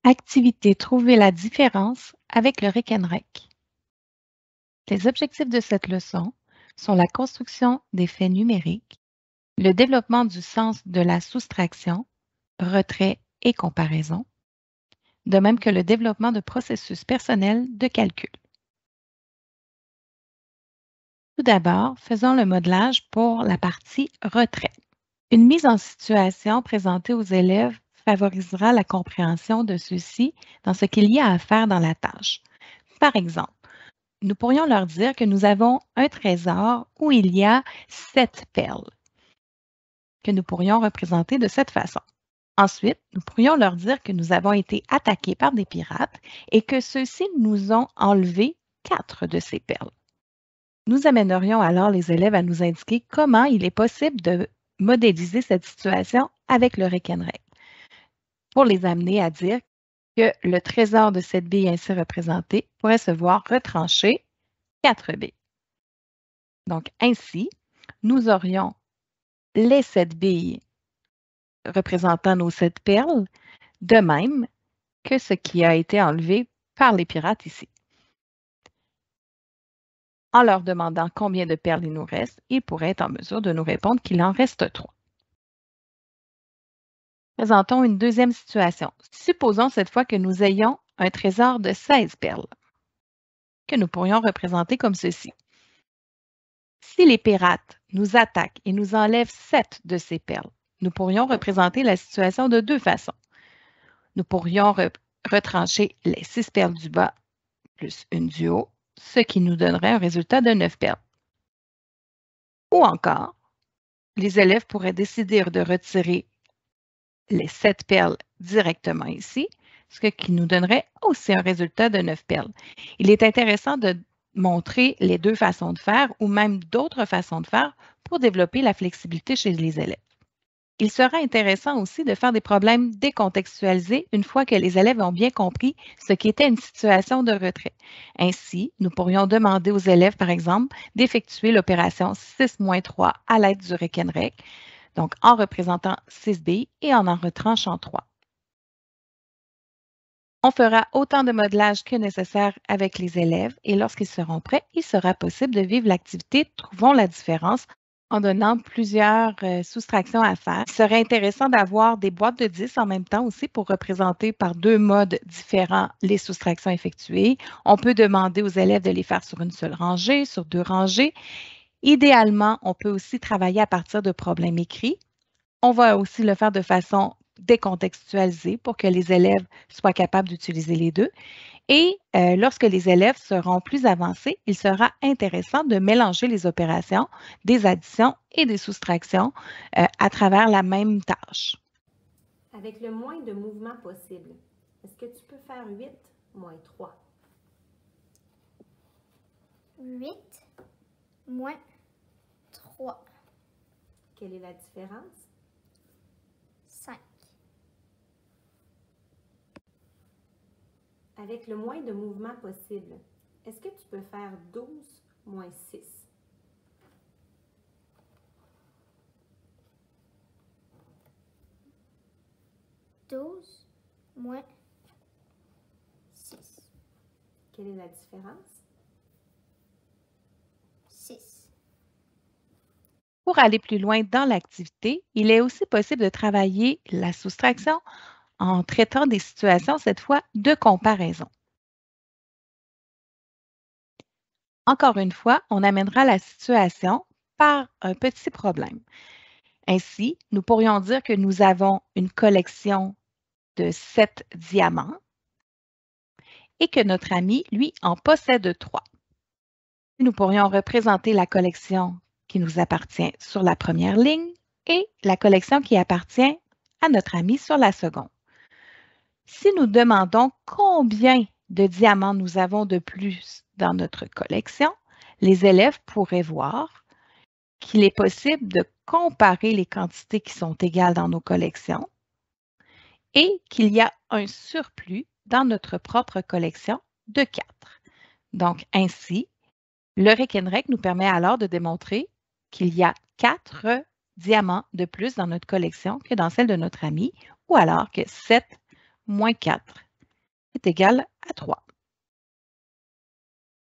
Activité Trouver la différence avec le Rekenrek. Les objectifs de cette leçon sont la construction des faits numériques, le développement du sens de la soustraction, retrait et comparaison, de même que le développement de processus personnels de calcul. Tout d'abord, faisons le modelage pour la partie retrait. Une mise en situation présentée aux élèves favorisera la compréhension de ceux-ci dans ce qu'il y a à faire dans la tâche. Par exemple, nous pourrions leur dire que nous avons un trésor où il y a 7 perles, que nous pourrions représenter de cette façon. Ensuite, nous pourrions leur dire que nous avons été attaqués par des pirates et que ceux-ci nous ont enlevé 4 de ces perles. Nous amènerions alors les élèves à nous indiquer comment il est possible de modéliser cette situation avec le Rekenrek, pour les amener à dire que le trésor de cette bille ainsi représentée pourrait se voir retranché 4 billes. Donc, ainsi, nous aurions les 7 billes représentant nos 7 perles, de même que ce qui a été enlevé par les pirates ici. En leur demandant combien de perles il nous reste, ils pourraient être en mesure de nous répondre qu'il en reste 3. Présentons une deuxième situation. Supposons cette fois que nous ayons un trésor de 16 perles, que nous pourrions représenter comme ceci. Si les pirates nous attaquent et nous enlèvent 7 de ces perles, nous pourrions représenter la situation de deux façons. Nous pourrions retrancher les 6 perles du bas plus une du haut, ce qui nous donnerait un résultat de 9 perles. Ou encore, les élèves pourraient décider de retirer les 7 perles directement ici, ce qui nous donnerait aussi un résultat de 9 perles. Il est intéressant de montrer les deux façons de faire ou même d'autres façons de faire pour développer la flexibilité chez les élèves. Il sera intéressant aussi de faire des problèmes décontextualisés une fois que les élèves ont bien compris ce qu'était une situation de retrait. Ainsi, nous pourrions demander aux élèves, par exemple, d'effectuer l'opération 6-3 à l'aide du Rekenrek, donc en représentant 6 billes et en retranchant 3. On fera autant de modelage que nécessaire avec les élèves et lorsqu'ils seront prêts, il sera possible de vivre l'activité Trouvons la différence en donnant plusieurs soustractions à faire. Il serait intéressant d'avoir des boîtes de 10 en même temps aussi pour représenter par deux modes différents les soustractions effectuées. On peut demander aux élèves de les faire sur une seule rangée, sur deux rangées. Idéalement, on peut aussi travailler à partir de problèmes écrits. On va aussi le faire de façon décontextualisée pour que les élèves soient capables d'utiliser les deux. Et lorsque les élèves seront plus avancés, il sera intéressant de mélanger les opérations, des additions et des soustractions à travers la même tâche. Avec le moins de mouvements possible, est-ce que tu peux faire 8 moins 3? 8 moins 3. Quelle est la différence? 5. Avec le moins de mouvements possible, est-ce que tu peux faire 12 moins 6? 12 moins 6. Quelle est la différence? 6. Pour aller plus loin dans l'activité, il est aussi possible de travailler la soustraction en traitant des situations, cette fois, de comparaison. Encore une fois, on amènera la situation par un petit problème. Ainsi, nous pourrions dire que nous avons une collection de 7 diamants et que notre ami, lui, en possède 3. Nous pourrions représenter la collection qui nous appartient sur la première ligne et la collection qui appartient à notre ami sur la seconde. Si nous demandons combien de diamants nous avons de plus dans notre collection, les élèves pourraient voir qu'il est possible de comparer les quantités qui sont égales dans nos collections et qu'il y a un surplus dans notre propre collection de 4. Donc, ainsi, le Rekenrek nous permet alors de démontrer qu'il y a 4 diamants de plus dans notre collection que dans celle de notre ami, ou alors que 7 moins 4 est égal à 3.